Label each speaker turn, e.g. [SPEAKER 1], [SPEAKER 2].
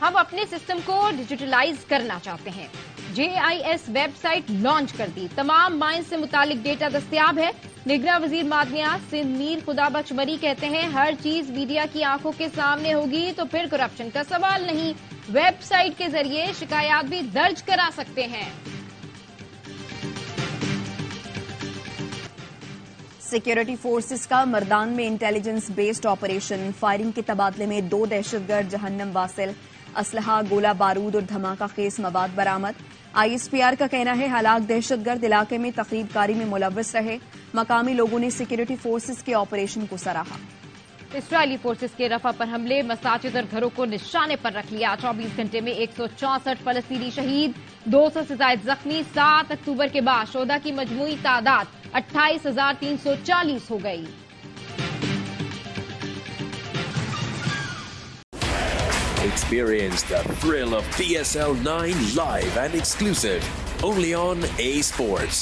[SPEAKER 1] ہم اپنے سسٹم کو ڈیجیٹلائز کرنا چاہتے ہیں۔ JIS ویب سائٹ لانچ کر دی، تمام مائن سے متعلق ڈیٹا دستیاب ہے۔ نگراں وزیر معدنیات سندھ میر خدا بخش مری کہتے ہیں ہر چیز میڈیا کی آنکھوں کے سامنے ہوگی تو پھر کرپشن کا سوال نہیں، ویب سائٹ کے ذریعے شکایات بھی درج کرا سکتے ہیں۔
[SPEAKER 2] سیکیورٹی فورسز کا مردان میں انٹیلیجنس بیسڈ آپریشن، فائرنگ کے تبادلے میں 2 دہشت گرد جہنم واصل، اسلحہ، گولہ بارود اور دھماکہ خیز مواد برآمد۔ ISPR کا کہنا ہے ہلاک دہشت گرد علاقے میں تخریب کاری میں ملوث رہے، مقامی لوگوں نے سیکیورٹی فورسز کے آپریشن کو سراہا۔
[SPEAKER 1] اسرائیلی فورسز کے رفح پر حملے، مساجد اور گھروں کو نشانے پر رکھ لیا، 24 گھنٹے میں 164 فلسطینی شہید، 200 سے زائد زخمی۔ 7 اکتوبر کے بعد شہداء کی مجموعی تعداد 28,340 ہو گئی۔
[SPEAKER 3] Experience the thrill of PSL 9 live and exclusive only on A Sports.